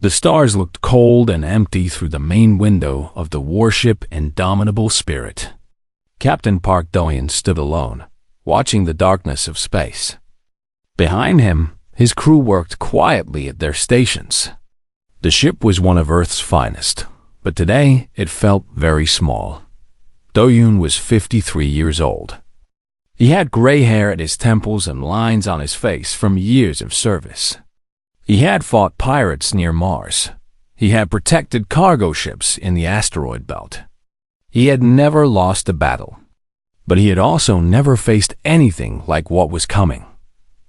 The stars looked cold and empty through the main window of the warship Indomitable Spirit. Captain Park Do-hyun stood alone, watching the darkness of space. Behind him, his crew worked quietly at their stations. The ship was one of Earth's finest, but today it felt very small. Do-hyun was 53 years old. He had gray hair at his temples and lines on his face from years of service. He had fought pirates near Mars. He had protected cargo ships in the asteroid belt. He had never lost a battle. But he had also never faced anything like what was coming.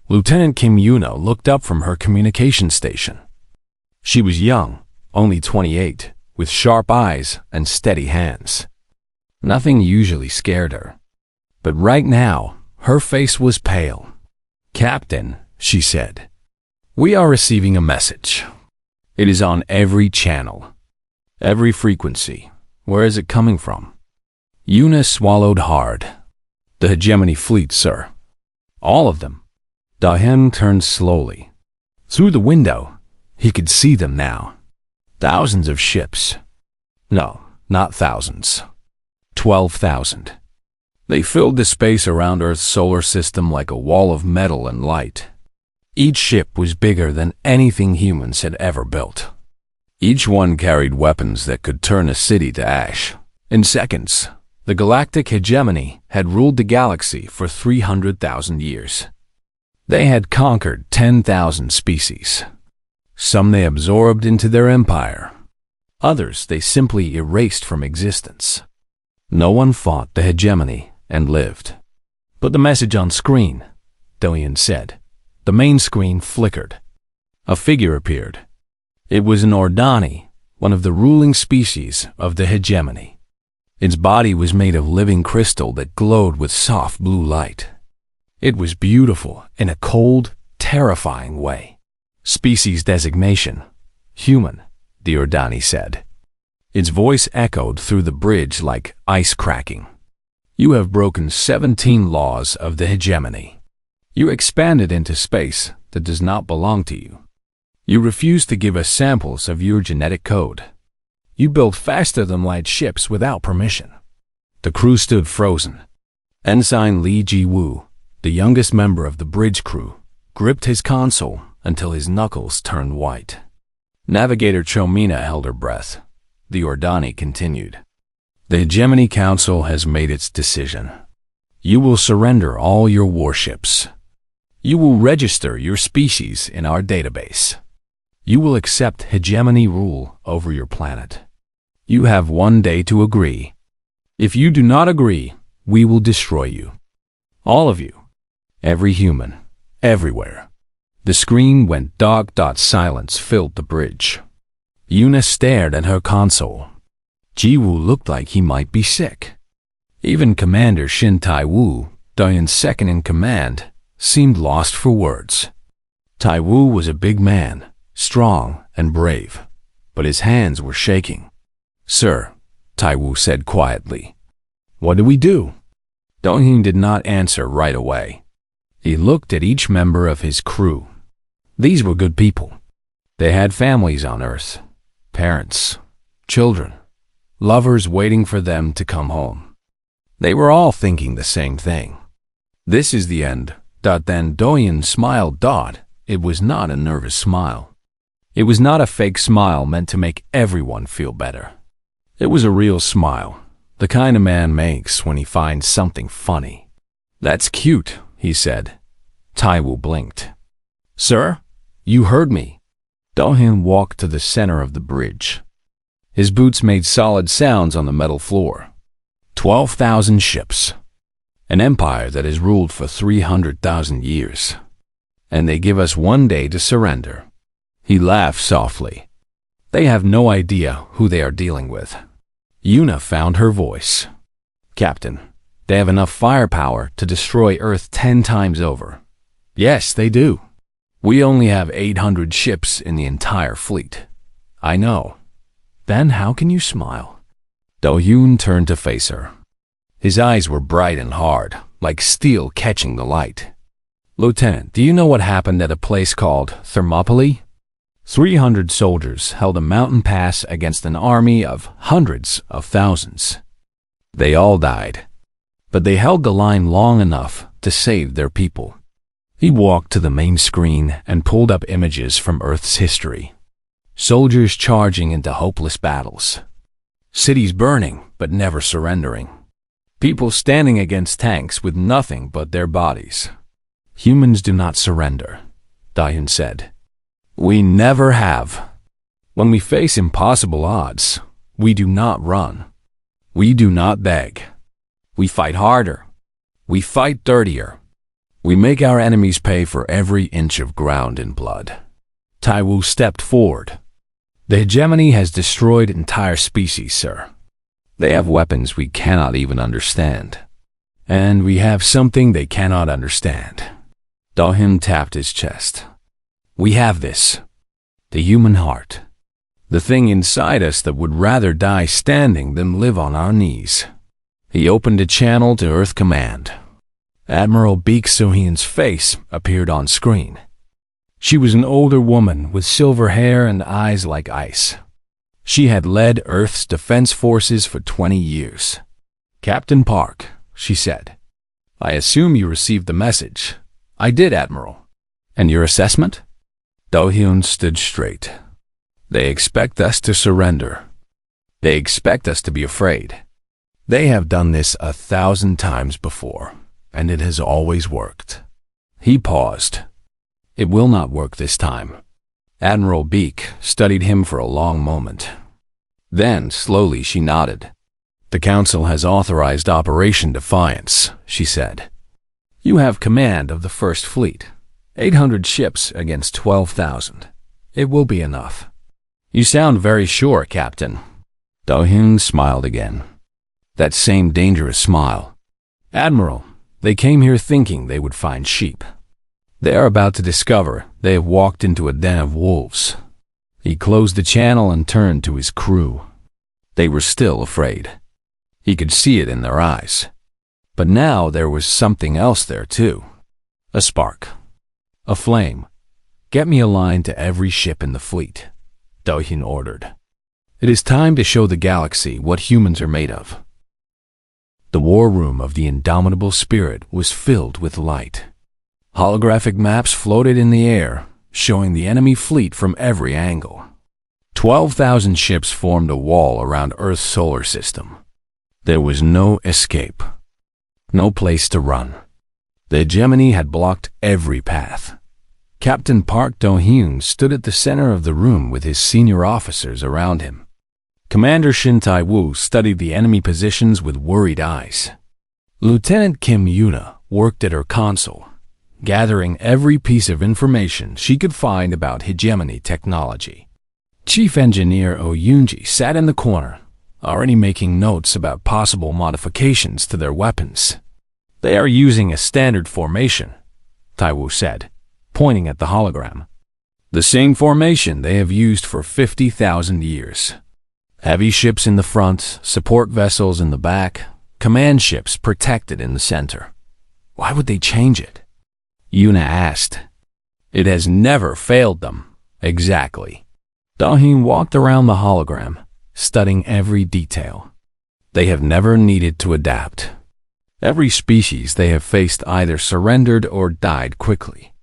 Lieutenant Kim Yuna looked up from her communication station. She was young, only 28, with sharp eyes and steady hands. Nothing usually scared her. But right now, her face was pale. "Captain," she said, "we are receiving a message. It is on every channel, every frequency. Where is it coming from?" Yuna swallowed hard. "The Hegemony fleet, sir. All of them." Do-hyun turned slowly. Through the window, he could see them now. Thousands of ships. No, not thousands. 12,000. They filled the space around Earth's solar system like a wall of metal and light. Each ship was bigger than anything humans had ever built. Each one carried weapons that could turn a city to ash. In seconds, the Galactic Hegemony had ruled the galaxy for 300,000 years. They had conquered 10,000 species. Some they absorbed into their empire. Others they simply erased from existence. No one fought the hegemony and lived. "Put the message on screen," Do-hyun said. The main screen flickered. A figure appeared. It was an Ordani, one of the ruling species of the hegemony. Its body was made of living crystal that glowed with soft blue light. It was beautiful in a cold, terrifying way. "Species designation: human," the Ordani said. Its voice echoed through the bridge like ice cracking. "You have broken 17 laws of the hegemony. You expanded into space that does not belong to you. You refused to give us samples of your genetic code. You built faster-than-light ships without permission." The crew stood frozen. Ensign Lee Ji-woo, the youngest member of the bridge crew, gripped his console until his knuckles turned white. Navigator Chomina held her breath. The Ordani continued. "The Hegemony Council has made its decision. You will surrender all your warships. You will register your species in our database. You will accept hegemony rule over your planet. You have 1 day to agree. If you do not agree, we will destroy you. All of you. Every human. Everywhere." The screen went dark. Silence filled the bridge. Yuna stared at her console. Ji-woo looked like he might be sick. Even Commander Shin Tai-woo, Do-hyun's second in command, seemed lost for words. Tai-woo was a big man, strong and brave, but his hands were shaking. "Sir," Tai-woo said quietly, "what do we do?" Do-hyun did not answer right away. He looked at each member of his crew. These were good people. They had families on Earth, parents, children, lovers waiting for them to come home. They were all thinking the same thing. "This is the end." Then Do-hyun smiled. It was not a nervous smile. It was not a fake smile meant to make everyone feel better. It was a real smile, the kind a man makes when he finds something funny. "That's cute," he said. Tai-woo blinked. "Sir, you heard me." Do-hyun walked to the center of the bridge. His boots made solid sounds on the metal floor. 12,000 ships. An empire that has ruled for 300,000 years. And they give us 1 day to surrender. He laughed softly. They have no idea who they are dealing with. Yuna found her voice. "Captain, they have enough firepower to destroy Earth 10 times over." "Yes, they do. We only have 800 ships in the entire fleet." "I know." "Then how can you smile?" Do-hyun turned to face her. His eyes were bright and hard, like steel catching the light. "Lieutenant, do you know what happened at a place called Thermopylae?" 300 soldiers held a mountain pass against an army of hundreds of thousands. They all died, but they held the line long enough to save their people. He walked to the main screen and pulled up images from Earth's history. Soldiers charging into hopeless battles. Cities burning but never surrendering. People standing against tanks with nothing but their bodies. Humans do not surrender, Dahyun said. We never have. When we face impossible odds, we do not run. We do not beg. We fight harder. We fight dirtier. We make our enemies pay for every inch of ground in blood. Taiwu stepped forward. The hegemony has destroyed entire species, sir. They have weapons we cannot even understand. And we have something they cannot understand. Dahyun tapped his chest. We have this. The human heart. The thing inside us that would rather die standing than live on our knees. He opened a channel to Earth Command. Admiral Baek Soo-hyun's face appeared on screen. She was an older woman with silver hair and eyes like ice. She had led Earth's defense forces for 20 years. Captain Park, she said. I assume you received the message. I did, Admiral. And your assessment? Do-hyun stood straight. They expect us to surrender. They expect us to be afraid. They have done this 1,000 times before, and it has always worked. He paused. It will not work this time. Admiral Baek studied him for a long moment. Then, slowly, she nodded. The Council has authorized Operation Defiance, she said. You have command of the First Fleet. 800 ships against 12,000. It will be enough. You sound very sure, Captain. Do-hyun smiled again. That same dangerous smile. Admiral, they came here thinking they would find sheep. They are about to discover they have walked into a den of wolves. He closed the channel and turned to his crew. They were still afraid. He could see it in their eyes. But now there was something else there too. A spark. A flame. Get me a line to every ship in the fleet, Do-hyun ordered. It is time to show the galaxy what humans are made of. The war room of the indomitable spirit was filled with light. Holographic maps floated in the air, showing the enemy fleet from every angle. 12,000 ships formed a wall around Earth's solar system. There was no escape. No place to run. The hegemony had blocked every path. Captain Park Do-hyun stood at the center of the room with his senior officers around him. Commander Shin Tae-woo studied the enemy positions with worried eyes. Lieutenant Kim Yuna worked at her console, gathering every piece of information she could find about hegemony technology. Chief Engineer Oh Yoon-ji sat in the corner, already making notes about possible modifications to their weapons. They are using a standard formation, Tae-woo said, pointing at the hologram. The same formation they have used for 50,000 years. Heavy ships in the front, support vessels in the back, command ships protected in the center. Why would they change it? Yuna asked. It has never failed them. Exactly. Do-hyun walked around the hologram, studying every detail. They have never needed to adapt. Every species they have faced either surrendered or died quickly.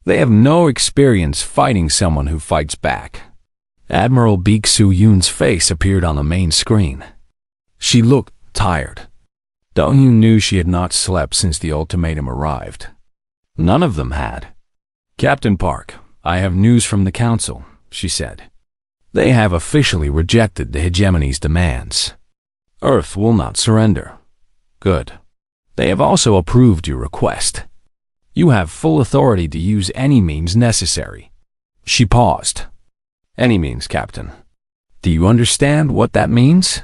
They have no experience fighting someone who fights back. Admiral Baek Soo-hyun's face appeared on the main screen. She looked tired. Do-hyun knew she had not slept since the ultimatum arrived. None of them had. Captain Park, I have news from the Council, she said. They have officially rejected the hegemony's demands. Earth will not surrender. Good. They have also approved your request. You have full authority to use any means necessary. She paused. Any means, Captain. Do you understand what that means?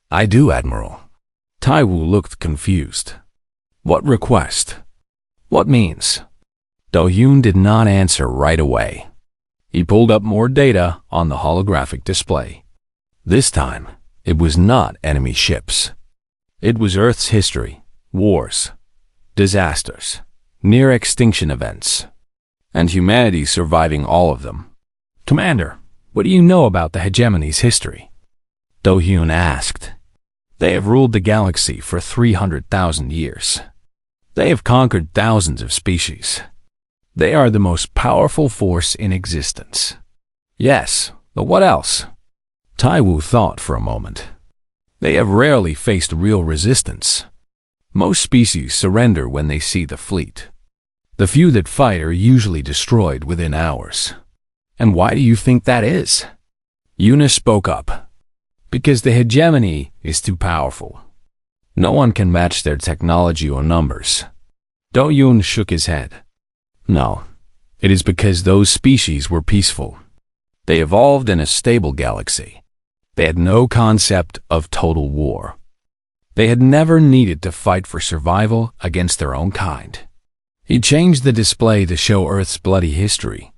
I do, Admiral. Tae-woo looked confused. What request? What means? Do-hyun did not answer right away. He pulled up more data on the holographic display. This time, it was not enemy ships. It was Earth's history, wars, disasters, near-extinction events, and humanity surviving all of them. Commander, what do you know about the hegemony's history? Do-hyun asked. They have ruled the galaxy for 300,000 years. They have conquered thousands of species. They are the most powerful force in existence. Yes, but what else? Taiwu thought for a moment. They have rarely faced real resistance. Most species surrender when they see the fleet. The few that fight are usually destroyed within hours. And why do you think that is? Yuna spoke up. Because the hegemony is too powerful. No one can match their technology or numbers. Do-hyun shook his head. No, it is because those species were peaceful. They evolved in a stable galaxy. They had no concept of total war. They had never needed to fight for survival against their own kind. He changed the display to show Earth's bloody history.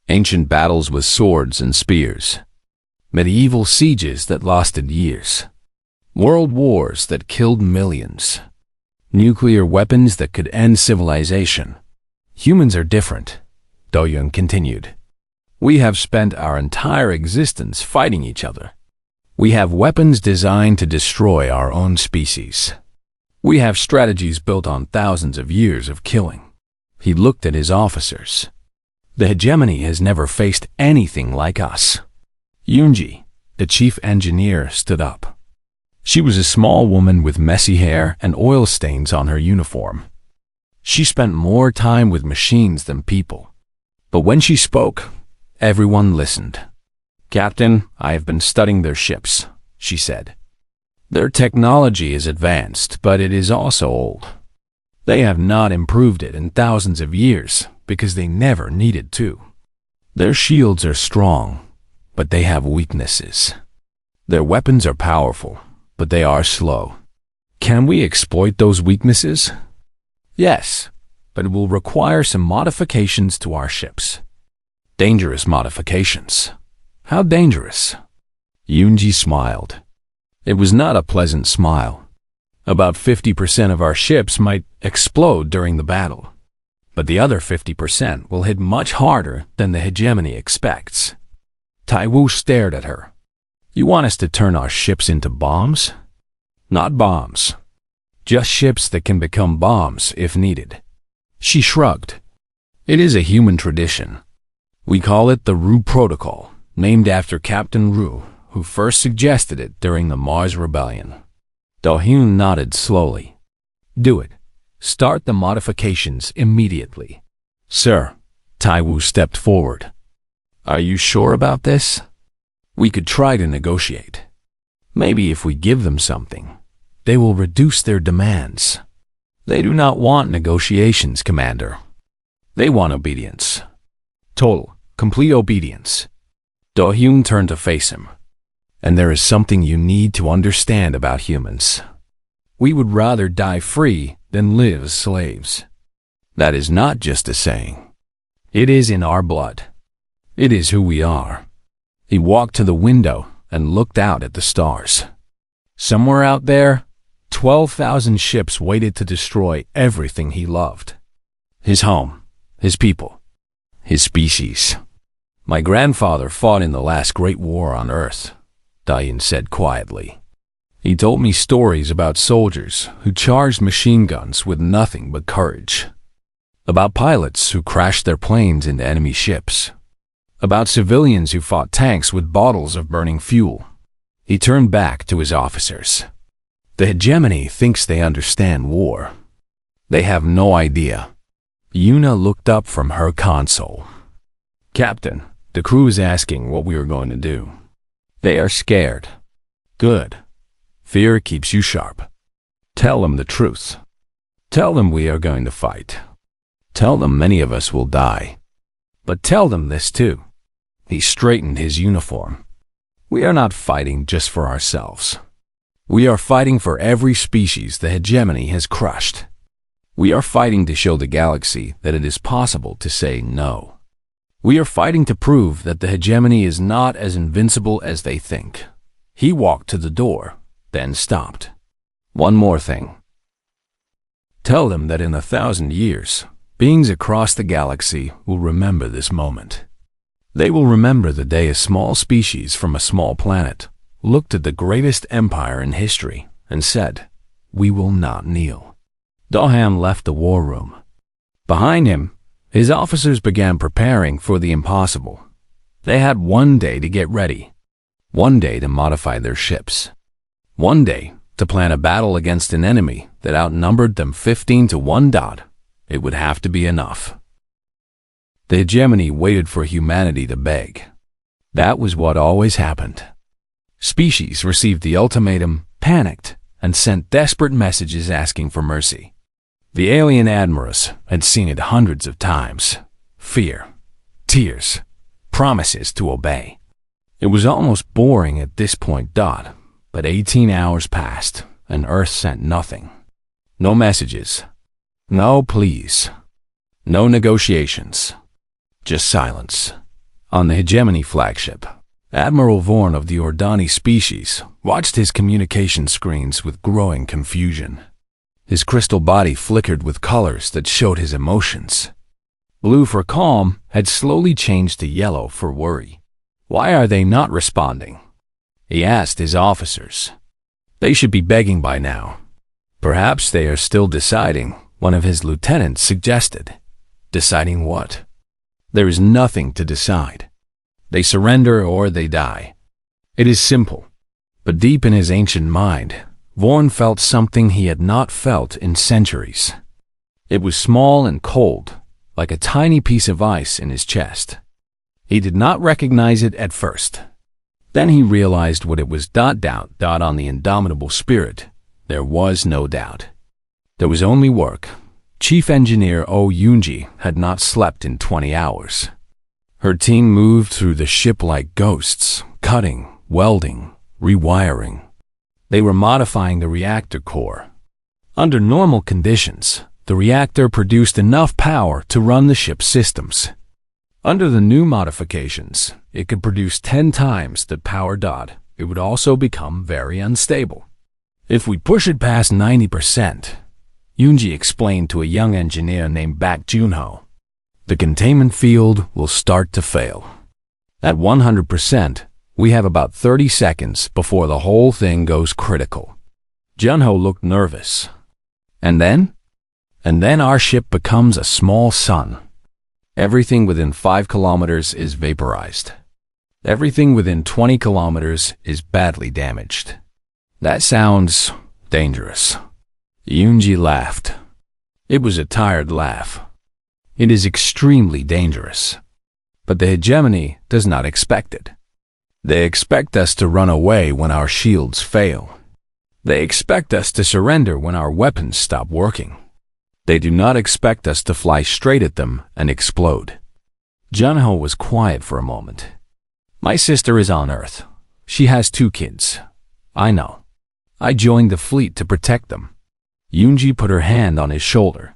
Ancient battles with swords and spears. Medieval sieges that lasted years. World wars that killed millions. Nuclear weapons that could end civilization. Humans are different, Do-hyun continued. We have spent our entire existence fighting each other. We have weapons designed to destroy our own species. We have strategies built on thousands of years of killing. He looked at his officers. The hegemony has never faced anything like us. Yoonji, the chief engineer, stood up. She was a small woman with messy hair and oil stains on her uniform. She spent more time with machines than people. But when she spoke, everyone listened. Captain, I have been studying their ships, she said. Their technology is advanced, but it is also old. They have not improved it in thousands of years because they never needed to. Their shields are strong, but they have weaknesses. Their weapons are powerful, but they are slow. Can we exploit those weaknesses? Yes, but it will require some modifications to our ships. Dangerous modifications. How dangerous? Yoonji smiled. It was not a pleasant smile. About 50% of our ships might explode during the battle, but the other 50% will hit much harder than the hegemony expects. Taiwu stared at her. You want us to turn our ships into bombs? Not bombs. Just ships that can become bombs if needed. She shrugged. It is a human tradition. We call it the Ru Protocol, named after Captain Ru, who first suggested it during the Mars Rebellion. Do-hyun nodded slowly. Do it. Start the modifications immediately. Sir, Taiwu stepped forward. Are you sure about this? We could try to negotiate. Maybe if we give them something, they will reduce their demands. They do not want negotiations, Commander. They want obedience. Total, complete obedience. Do-hyun turned to face him. And there is something you need to understand about humans. We would rather die free than live as slaves. That is not just a saying. It is in our blood. It is who we are. He walked to the window and looked out at the stars. Somewhere out there, 12,000 ships waited to destroy everything he loved. His home, his people, his species. My grandfather fought in the last great war on Earth, Do-hyun said quietly. He told me stories about soldiers who charged machine guns with nothing but courage. About pilots who crashed their planes into enemy ships. About civilians who fought tanks with bottles of burning fuel. He turned back to his officers. The hegemony thinks they understand war. They have no idea. Yuna looked up from her console. Captain, the crew is asking what we are going to do. They are scared. Good. Fear keeps you sharp. Tell them the truth. Tell them we are going to fight. Tell them many of us will die. But tell them this too. He straightened his uniform. We are not fighting just for ourselves. We are fighting for every species the hegemony has crushed. We are fighting to show the galaxy that it is possible to say no. We are fighting to prove that the hegemony is not as invincible as they think. He walked to the door, then stopped. One more thing. Tell them that in 1,000 years, beings across the galaxy will remember this moment. They will remember the day a small species from a small planet looked at the greatest empire in history and said, "We will not kneel." Dohan left the war room. Behind him, his officers began preparing for the impossible. They had one day to get ready, one day to modify their ships, one day to plan a battle against an enemy that outnumbered them 15 to 1. It would have to be enough. The hegemony waited for humanity to beg. That was what always happened. Species received the ultimatum, panicked, and sent desperate messages asking for mercy. The alien admirals had seen it hundreds of times. Fear, tears, promises to obey. It was almost boring at this point, but 18 hours passed, and Earth sent nothing. No messages, no pleas, no negotiations, just silence. On the hegemony flagship, Admiral Vorn of the Ordani species watched his communication screens with growing confusion. His crystal body flickered with colors that showed his emotions. Blue for calm had slowly changed to yellow for worry. Why are they not responding? He asked his officers. They should be begging by now. Perhaps they are still deciding, one of his lieutenants suggested. Deciding what? There is nothing to decide. They surrender or they die. It is simple. But deep in his ancient mind, Vorn felt something he had not felt in centuries. It was small and cold, like a tiny piece of ice in his chest. He did not recognize it at first. Then he realized what it was. On the indomitable spirit, there was no doubt. There was only work. Chief Engineer Oh Yoonji had not slept in 20 hours. Her team moved through the ship like ghosts, cutting, welding, rewiring. They were modifying the reactor core. Under normal conditions, the reactor produced enough power to run the ship's systems. Under the new modifications, it could produce 10 times the power. It would also become very unstable. If we push it past 90%, Yoonji explained to a young engineer named Bak Junho, the containment field will start to fail. At 100%, we have about 30 seconds before the whole thing goes critical. Junho looked nervous. And then? And then our ship becomes a small sun. Everything within 5 kilometers is vaporized. Everything within 20 kilometers is badly damaged. That sounds dangerous. Yoonji laughed. It was a tired laugh. It is extremely dangerous. But the hegemony does not expect it. They expect us to run away when our shields fail. They expect us to surrender when our weapons stop working. They do not expect us to fly straight at them and explode. Junho was quiet for a moment. My sister is on Earth. She has 2 kids. I know. I joined the fleet to protect them. Yoonji put her hand on his shoulder.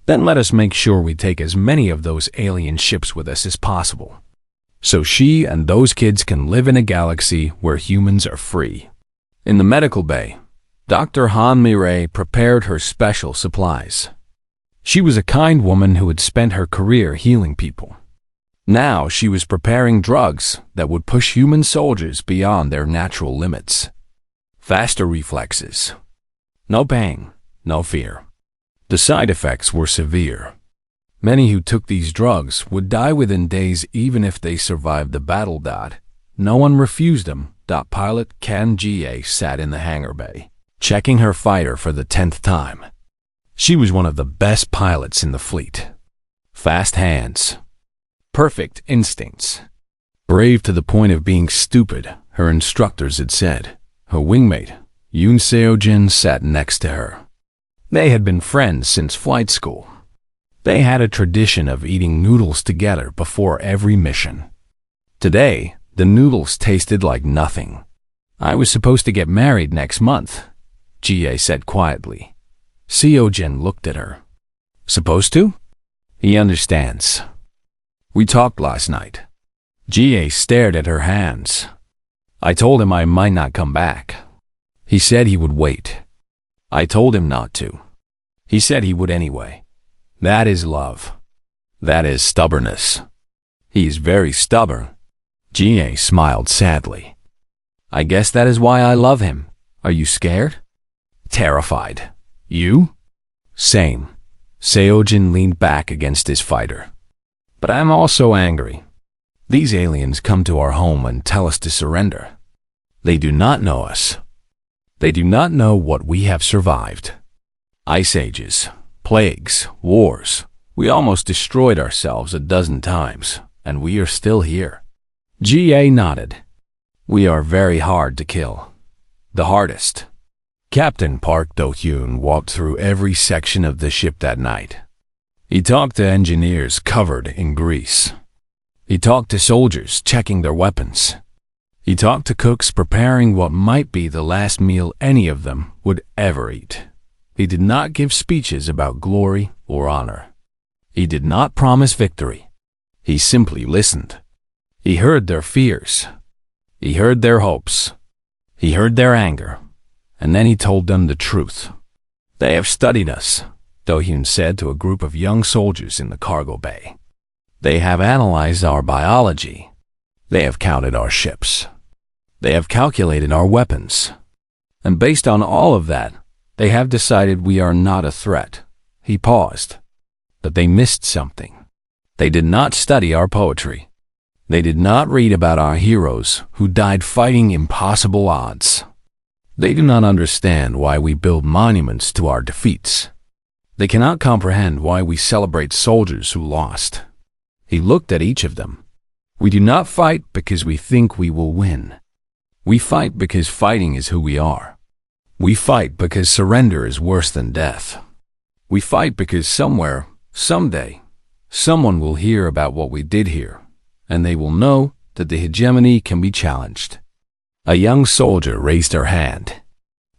Then let us make sure we take as many of those alien ships with us as possible, so she and those kids can live in a galaxy where humans are free. In the medical bay, Dr. Han Mirei prepared her special supplies. She was a kind woman who had spent her career healing people. Now she was preparing drugs that would push human soldiers beyond their natural limits. Faster reflexes. No pain, no fear. The side effects were severe. Many who took these drugs would die within days even if they survived the battle. No one refused them. Pilot Kan Jie sat in the hangar bay, checking her fighter for the 10th time. She was one of the best pilots in the fleet. Fast hands. Perfect instincts. Brave to the point of being stupid, her instructors had said. Her wingmate, Yoon Seo-jin, sat next to her. They had been friends since flight school. They had a tradition of eating noodles together before every mission. Today, the noodles tasted like nothing. I was supposed to get married next month, Jie said quietly. Seo-jin looked at her. Supposed to? He understands. We talked last night. Jie stared at her hands. I told him I might not come back. He said he would wait. I told him not to. He said he would anyway. That is love. That is stubbornness. He is very stubborn. GA smiled sadly. I guess that is why I love him. Are you scared? Terrified. You? Same. Seojin leaned back against his fighter. But I'm also angry. These aliens come to our home and tell us to surrender. They do not know us. They do not know what we have survived. Ice ages, plagues, wars. We almost destroyed ourselves a dozen times, and we are still here. GA nodded. We are very hard to kill. The hardest. Captain Park Do-hyun walked through every section of the ship that night. He talked to engineers covered in grease. He talked to soldiers checking their weapons. He talked to cooks preparing what might be the last meal any of them would ever eat. He did not give speeches about glory or honor. He did not promise victory. He simply listened. He heard their fears. He heard their hopes. He heard their anger. And then he told them the truth. They have studied us, Do-hyun said to a group of young soldiers in the cargo bay. They have analyzed our biology. They have counted our ships. They have calculated our weapons. And based on all of that, they have decided we are not a threat. He paused. But they missed something. They did not study our poetry. They did not read about our heroes who died fighting impossible odds. They do not understand why we build monuments to our defeats. They cannot comprehend why we celebrate soldiers who lost. He looked at each of them. We do not fight because we think we will win. We fight because fighting is who we are. We fight because surrender is worse than death. We fight because somewhere, someday, someone will hear about what we did here, and they will know that the hegemony can be challenged. A young soldier raised her hand.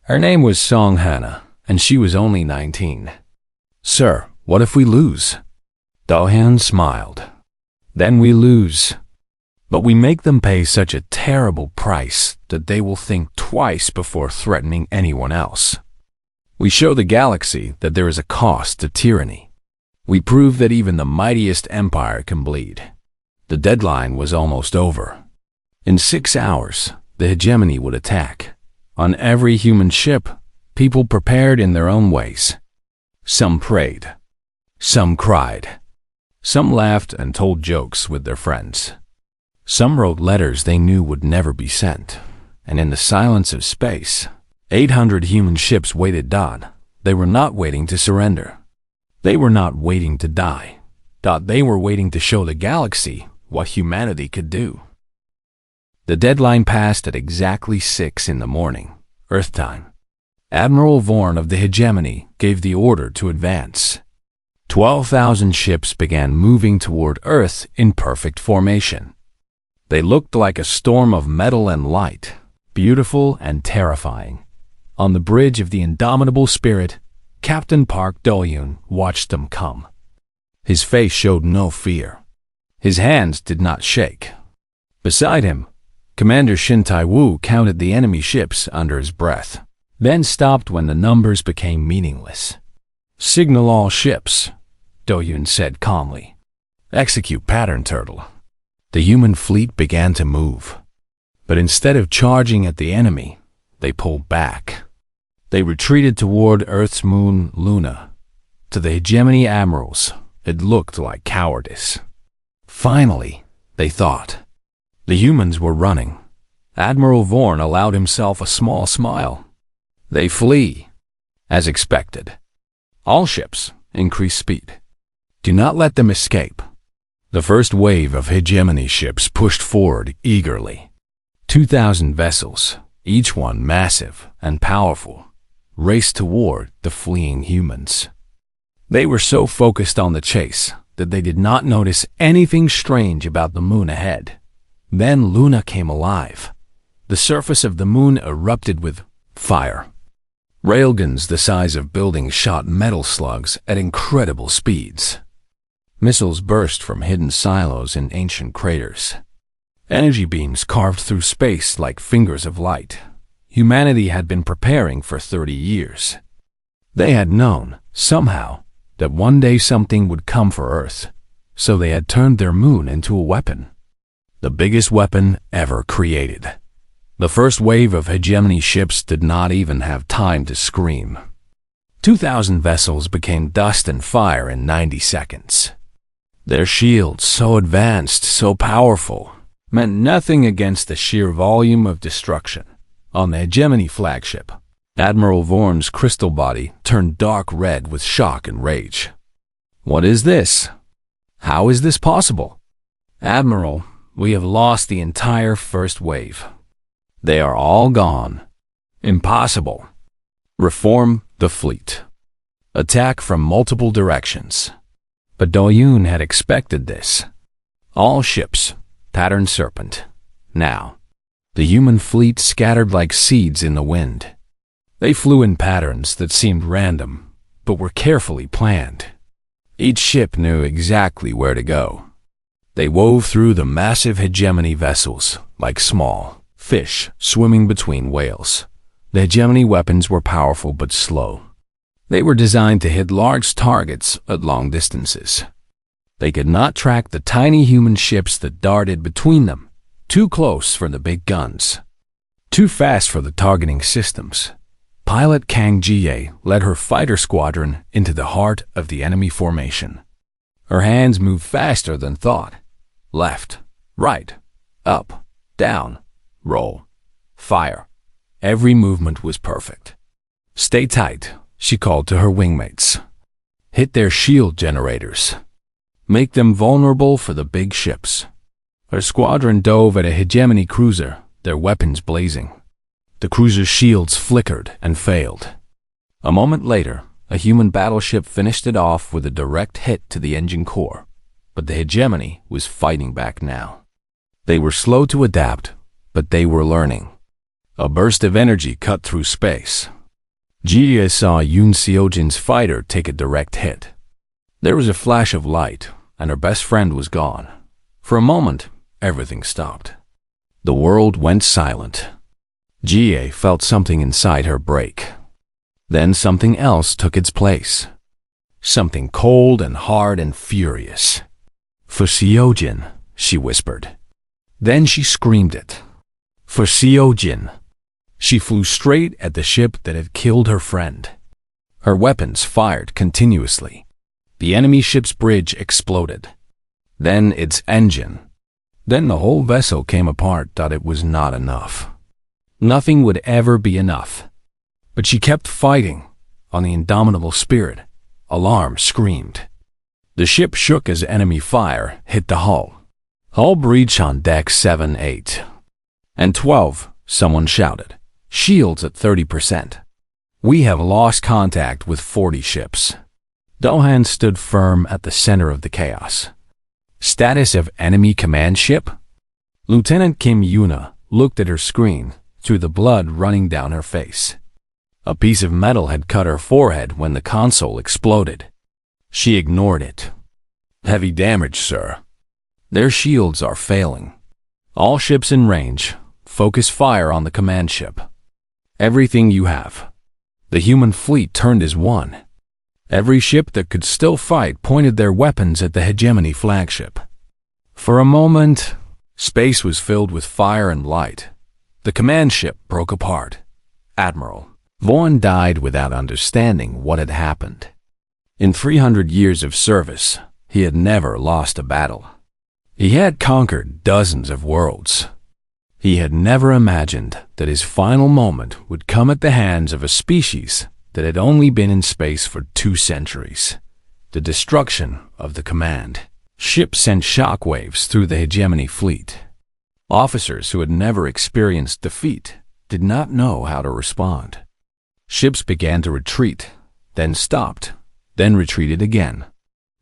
Her name was Song Hana, and she was only 19. Sir, what if we lose? Do-hyun smiled. Then we lose. But we make them pay such a terrible price that they will think twice before threatening anyone else. We show the galaxy that there is a cost to tyranny. We prove that even the mightiest empire can bleed. The deadline was almost over. In 6 hours, the hegemony would attack. On every human ship, people prepared in their own ways. Some prayed. Some cried. Some laughed and told jokes with their friends. Some wrote letters they knew would never be sent. And in the silence of space, 800 human ships waited dawn. They were not waiting to surrender. They were not waiting to die. They were waiting to show the galaxy what humanity could do. The deadline passed at exactly 6 in the morning, Earth time. Admiral Vorn of the hegemony gave the order to advance. 12,000 ships began moving toward Earth in perfect formation. They looked like a storm of metal and light, beautiful and terrifying. On the bridge of the indomitable spirit, Captain Park Do-hyun watched them come. His face showed no fear. His hands did not shake. Beside him, Commander Shin Tai-woo counted the enemy ships under his breath, then stopped when the numbers became meaningless. Signal all ships, Do-hyun said calmly. Execute pattern turtle. The human fleet began to move. But instead of charging at the enemy, they pulled back. They retreated toward Earth's moon, Luna. To the hegemony admirals, it looked like cowardice. Finally, they thought. The humans were running. Admiral Vorn allowed himself a small smile. They flee, as expected. All ships increase speed. Do not let them escape. The first wave of hegemony ships pushed forward eagerly. 2,000 vessels, each one massive and powerful, raced toward the fleeing humans. They were so focused on the chase that they did not notice anything strange about the moon ahead. Then Luna came alive. The surface of the moon erupted with fire. Railguns the size of buildings shot metal slugs at incredible speeds. Missiles burst from hidden silos in ancient craters. Energy beams carved through space like fingers of light. Humanity had been preparing for 30 years. They had known, somehow, that one day something would come for Earth. so they had turned their moon into a weapon. The biggest weapon ever created. The first wave of hegemony ships did not even have time to scream. 2,000 vessels became dust and fire in 90 seconds. Their shields, so advanced, so powerful, meant nothing against the sheer volume of destruction. On the hegemony flagship, Admiral Vorn's crystal body turned dark red with shock and rage. "What is this? How is this possible? Admiral, we have lost the entire first wave. They are all gone. Impossible. Reform the fleet. Attack from multiple directions." But Doyun had expected this. All ships, pattern serpent. Now, the human fleet scattered like seeds in the wind. They flew in patterns that seemed random, but were carefully planned. Each ship knew exactly where to go. They wove through the massive hegemony vessels like small fish swimming between whales. The hegemony weapons were powerful but slow. They were designed to hit large targets at long distances. They could not track the tiny human ships that darted between them, too close for the big guns, too fast for the targeting systems. Pilot Kang Jie led her fighter squadron into the heart of the enemy formation. Her hands moved faster than thought. Left, right, up, down, roll, fire. Every movement was perfect. "Stay tight," she called to her wingmates. "Hit their shield generators. Make them vulnerable for the big ships." Her squadron dove at a hegemony cruiser, their weapons blazing. The cruiser's shields flickered and failed. A moment later, a human battleship finished it off with a direct hit to the engine core. But the hegemony was fighting back now. They were slow to adapt, but they were learning. A burst of energy cut through space. Jie saw Yoon Seojin's fighter take a direct hit. There was a flash of light, and her best friend was gone. For a moment, everything stopped. The world went silent. Jie felt something inside her break. Then something else took its place. Something cold and hard and furious. "For Seojin," she whispered. Then she screamed it. "For Seojin." She flew straight at the ship that had killed her friend. Her weapons fired continuously. The enemy ship's bridge exploded. Then its engine. Then the whole vessel came apart. It was not enough. Nothing would ever be enough. But she kept fighting on the indomitable spirit. Alarm screamed. The ship shook as enemy fire hit the hull. "Hull breach on deck 7, 8, and 12, someone shouted. "Shields at 30%. We have lost contact with 40 ships." Dohan stood firm at the center of the chaos. "Status of enemy command ship?" Lieutenant Kim Yuna looked at her screen, through the blood running down her face. A piece of metal had cut her forehead when the console exploded. She ignored it. "Heavy damage, sir. Their shields are failing. All ships in range, focus fire on the command ship. Everything you have." The human fleet turned as one. Every ship that could still fight pointed their weapons at the hegemony flagship. For a moment, space was filled with fire and light. The command ship broke apart. Admiral Vorn died without understanding what had happened. In 300 years of service, he had never lost a battle. He had conquered dozens of worlds. He had never imagined that his final moment would come at the hands of a species that had only been in space for 2 centuries. The destruction of the command ship sent shockwaves through the hegemony fleet. Officers who had never experienced defeat did not know how to respond. Ships began to retreat, then stopped, then retreated again.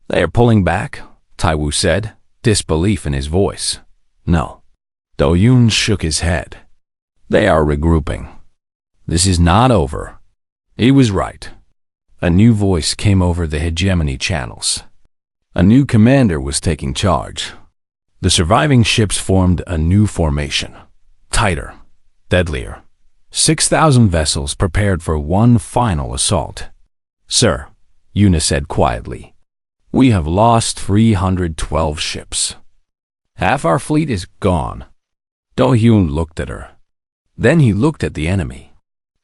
"They are pulling back," Taiwu said, disbelief in his voice. "No." Doyun shook his head. "They are regrouping. This is not over." He was right. A new voice came over the hegemony channels. A new commander was taking charge. The surviving ships formed a new formation. Tighter, deadlier. 6,000 vessels prepared for one final assault. "Sir," Yuna said quietly, We have lost 312 ships. Half our fleet is gone. Do-hyun looked at her. Then he looked at the enemy.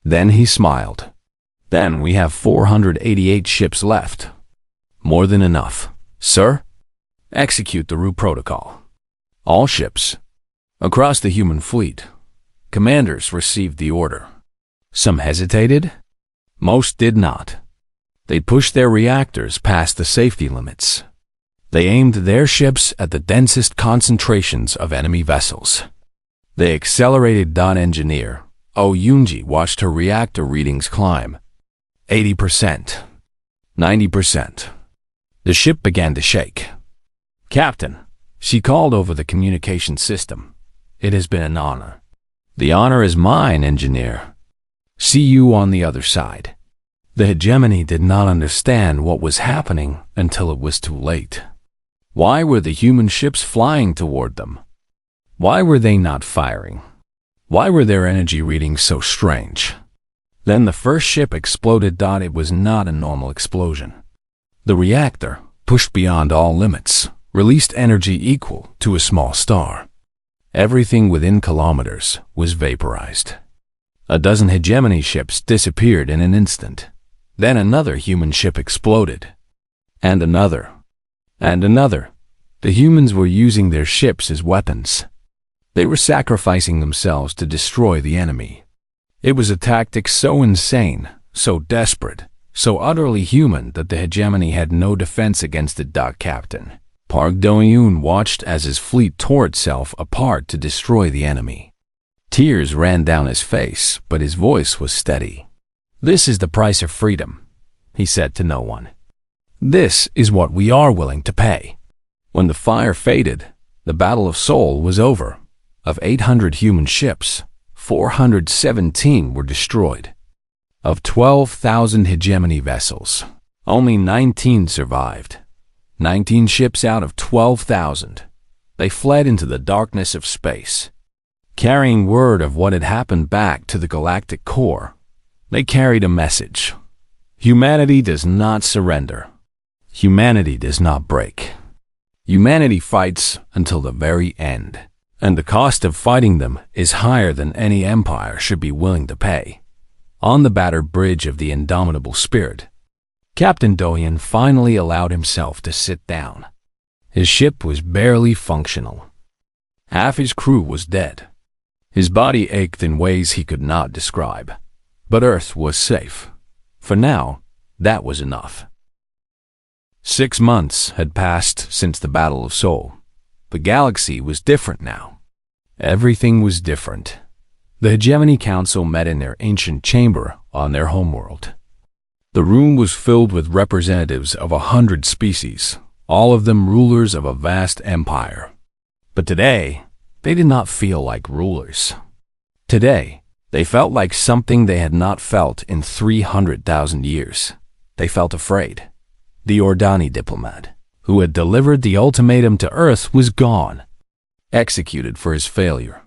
Then he smiled. Then we have 488 ships left. More than enough, sir. Execute the Rue Protocol. All ships. Across the human fleet. Commanders received the order. Some hesitated. Most did not. They pushed their reactors past the safety limits. They aimed their ships at the densest concentrations of enemy vessels. They accelerated. Engineer Oh Yoonji watched her reactor readings climb. 80%. 90%. The ship began to shake. Captain, she called over the communication system. It has been an honor. The honor is mine, engineer. See you on the other side. The hegemony did not understand what was happening until it was too late. Why were the human ships flying toward them? Why were they not firing? Why were their energy readings so strange? Then the first ship exploded. It was not a normal explosion. The reactor, pushed beyond all limits, released energy equal to a small star. Everything within kilometers was vaporized. A dozen hegemony ships disappeared in an instant. Then another human ship exploded. And another. And another. The humans were using their ships as weapons. They were sacrificing themselves to destroy the enemy. It was a tactic so insane, so desperate, so utterly human that the hegemony had no defense against it. Captain Park Do-hyun watched as his fleet tore itself apart to destroy the enemy. Tears ran down his face, but his voice was steady. This is the price of freedom, he said to no one. This is what we are willing to pay. When the fire faded, the Battle of Seoul was over. Of 800 human ships, 417 were destroyed. Of 12,000 hegemony vessels, only 19 survived. 19 ships out of 12,000. They fled into the darkness of space. Carrying word of what had happened back to the galactic core, they carried a message. Humanity does not surrender. Humanity does not break. Humanity fights until the very end, and the cost of fighting them is higher than any empire should be willing to pay. On the battered bridge of the indomitable spirit, Captain Do-hyun finally allowed himself to sit down. His ship was barely functional. Half his crew was dead. His body ached in ways he could not describe. But Earth was safe. For now, that was enough. 6 months had passed since the Battle of Seoul. The galaxy was different now. Everything was different. The Hegemony Council met in their ancient chamber on their homeworld. The room was filled with representatives of 100 species, all of them rulers of a vast empire. But today, they did not feel like rulers. Today, they felt like something they had not felt in 300,000 years. They felt afraid. The Ordani diplomat, who had delivered the ultimatum to Earth, was gone, executed for his failure.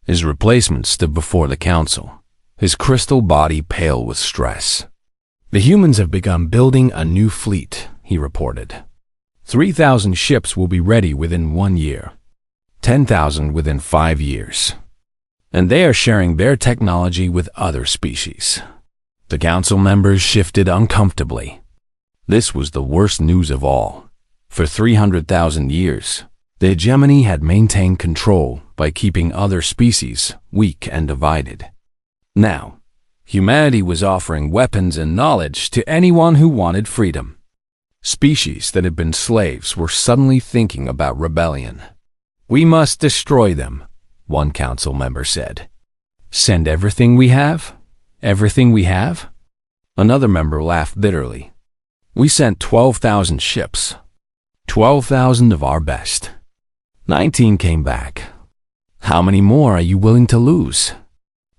His replacement stood before the council, his crystal body pale with stress. The humans have begun building a new fleet, he reported. 3,000 ships will be ready within 1 year, 10,000 within 5 years. And they are sharing their technology with other species. The council members shifted uncomfortably. This was the worst news of all. For 300,000 years, the hegemony had maintained control by keeping other species weak and divided. Now, humanity was offering weapons and knowledge to anyone who wanted freedom. Species that had been slaves were suddenly thinking about rebellion. We must destroy them, one council member said. Send everything we have? Everything we have? Another member laughed bitterly. We sent 12,000 ships. 12,000 of our best. 19 came back. How many more are you willing to lose?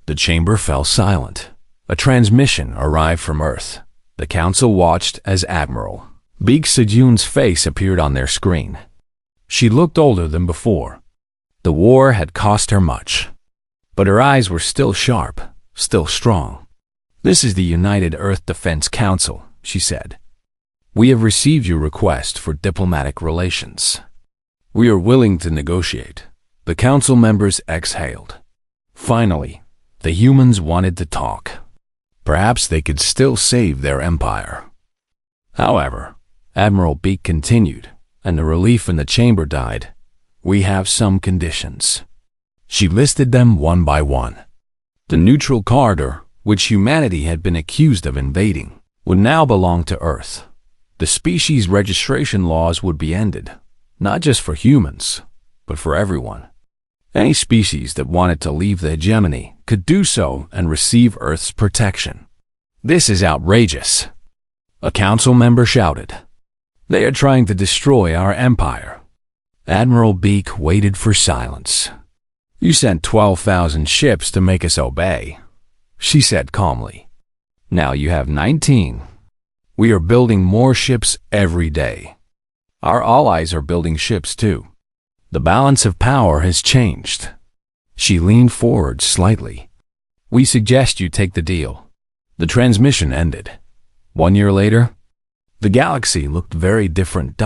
The chamber fell silent. A transmission arrived from Earth. The council watched as Admiral Baek Sejun's face appeared on their screen. She looked older than before. The war had cost her much. But her eyes were still sharp, still strong. This is the United Earth Defense Council, she said. We have received your request for diplomatic relations. We are willing to negotiate. The council members exhaled. Finally, the humans wanted to talk. Perhaps they could still save their empire. However, Admiral Beak continued, and the relief in the chamber died. We have some conditions. She listed them one by one. The neutral corridor, which humanity had been accused of invading, would now belong to Earth. The species registration laws would be ended, not just for humans, but for everyone. Any species that wanted to leave the hegemony could do so and receive Earth's protection. This is outrageous, a council member shouted. They are trying to destroy our empire. Admiral Beak waited for silence. You sent 12,000 ships to make us obey, she said calmly. Now you have 19. We are building more ships every day. Our allies are building ships too. The balance of power has changed. She leaned forward slightly. We suggest you take the deal. The transmission ended. 1 year later, the galaxy looked very different.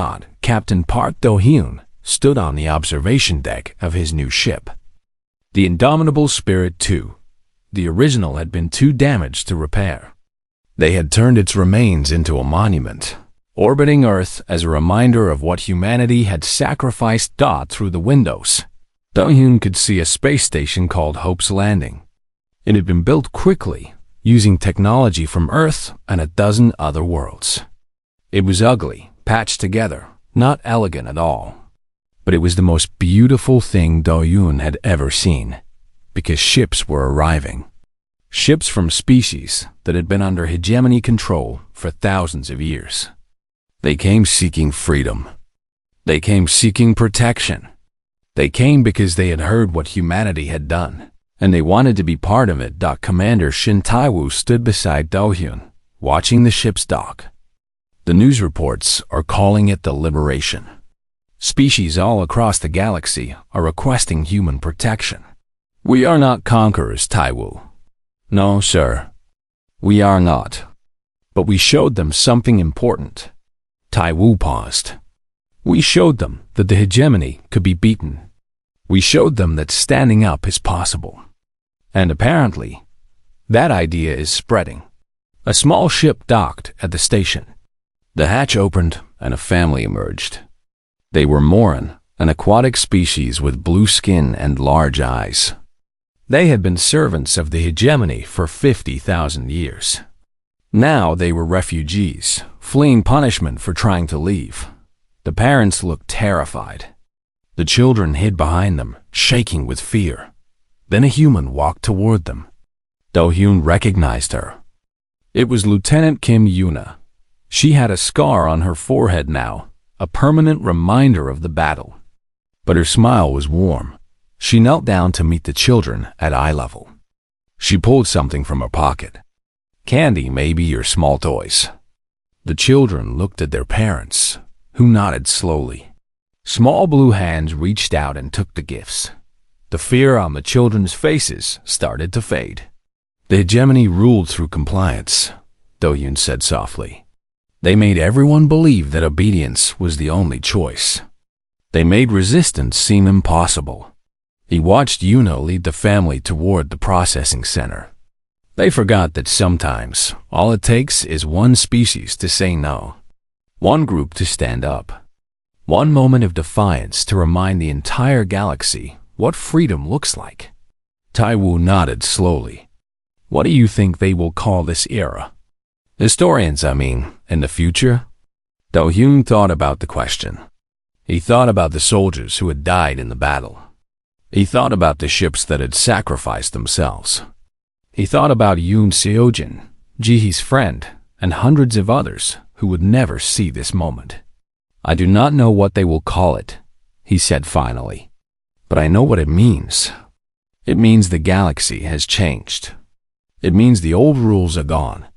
Captain Park Do-hyun stood on the observation deck of his new ship. The Indomitable Spirit II. The original had been too damaged to repair. They had turned its remains into a monument, orbiting Earth as a reminder of what humanity had sacrificed. Through the windows, Do-hyun could see a space station called Hope's Landing. It had been built quickly, using technology from Earth and a dozen other worlds. It was ugly, patched together, not elegant at all. But it was the most beautiful thing Do-hyun had ever seen, because ships were arriving. Ships from species that had been under hegemony control for thousands of years. They came seeking freedom. They came seeking protection. They came because they had heard what humanity had done, and they wanted to be part of it. Commander Shin Tae-woo stood beside Do-hyun, watching the ships dock. The news reports are calling it the liberation. Species all across the galaxy are requesting human protection. We are not conquerors, Tae-woo. No, sir. We are not. But we showed them something important. Tae-woo paused. We showed them that the hegemony could be beaten. We showed them that standing up is possible. And apparently, that idea is spreading. A small ship docked at the station. The hatch opened and a family emerged. They were Moran, an aquatic species with blue skin and large eyes. They had been servants of the hegemony for 50,000 years. Now they were refugees, fleeing punishment for trying to leave. The parents looked terrified. The children hid behind them, shaking with fear. Then a human walked toward them. Do-hyun recognized her. It was Lieutenant Kim Yuna. She had a scar on her forehead now, a permanent reminder of the battle. But her smile was warm. She knelt down to meet the children at eye level. She pulled something from her pocket. Candy, maybe your small toys. The children looked at their parents, who nodded slowly. Small blue hands reached out and took the gifts. The fear on the children's faces started to fade. The hegemony ruled through compliance, Do-hyun said softly. They made everyone believe that obedience was the only choice. They made resistance seem impossible. He watched Yuna lead the family toward the processing center. They forgot that sometimes all it takes is one species to say no, one group to stand up, one moment of defiance to remind the entire galaxy what freedom looks like. Tae-woo nodded slowly. What do you think they will call this era? Historians, in the future? Do-hyun thought about the question. He thought about the soldiers who had died in the battle. He thought about the ships that had sacrificed themselves. He thought about Yoon Seojin, Jihee's friend, and hundreds of others who would never see this moment. I do not know what they will call it, he said finally. But I know what it means. It means the galaxy has changed. It means the old rules are gone.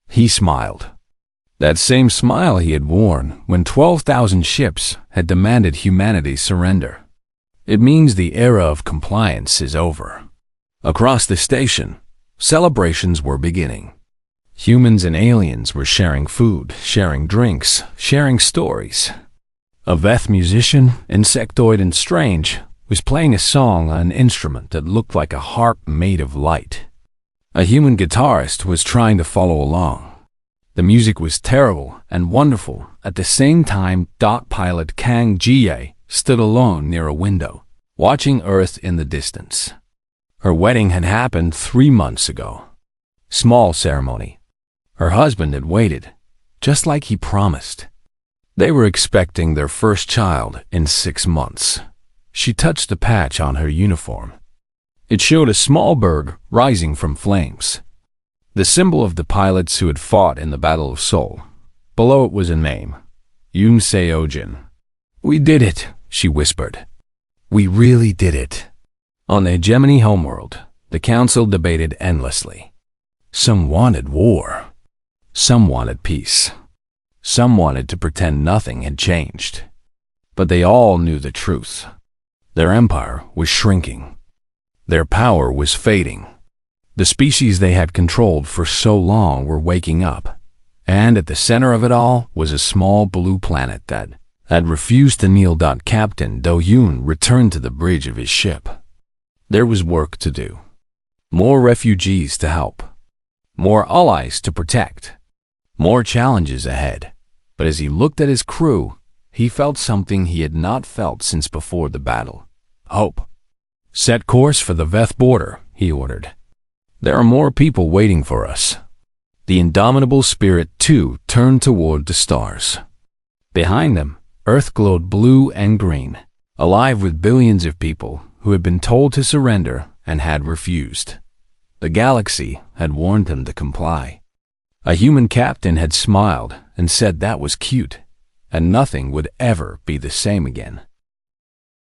He smiled. That same smile he had worn when 12,000 ships had demanded humanity's surrender. It means the era of compliance is over. Across the station, celebrations were beginning. Humans and aliens were sharing food, sharing drinks, sharing stories. A Veth musician, insectoid and strange, was playing a song on an instrument that looked like a harp made of light. A human guitarist was trying to follow along. The music was terrible and wonderful. At the same time, Dot pilot Kang Jie stood alone near a window, watching Earth in the distance. Her wedding had happened 3 months ago. Small ceremony. Her husband had waited, just like he promised. They were expecting their first child in 6 months. She touched the patch on her uniform. It showed a small berg rising from flames, the symbol of the pilots who had fought in the Battle of Seoul. Below it was a name, Yoon Se-ojin. "We did it," she whispered. "We really did it." On the hegemony homeworld, the council debated endlessly. Some wanted war. Some wanted peace. Some wanted to pretend nothing had changed. But they all knew the truth. Their empire was shrinking. Their power was fading. The species they had controlled for so long were waking up. And at the center of it all was a small blue planet that had refused to kneel. Captain Do-yoon returned to the bridge of his ship. There was work to do. More refugees to help. More allies to protect. More challenges ahead. But as he looked at his crew, he felt something he had not felt since before the battle. Hope. "Set course for the Veth border," he ordered. "There are more people waiting for us." The indomitable spirit, too, turned toward the stars. Behind them, Earth glowed blue and green, alive with billions of people who had been told to surrender and had refused. The galaxy had warned them to comply. A human captain had smiled and said that was cute, and nothing would ever be the same again.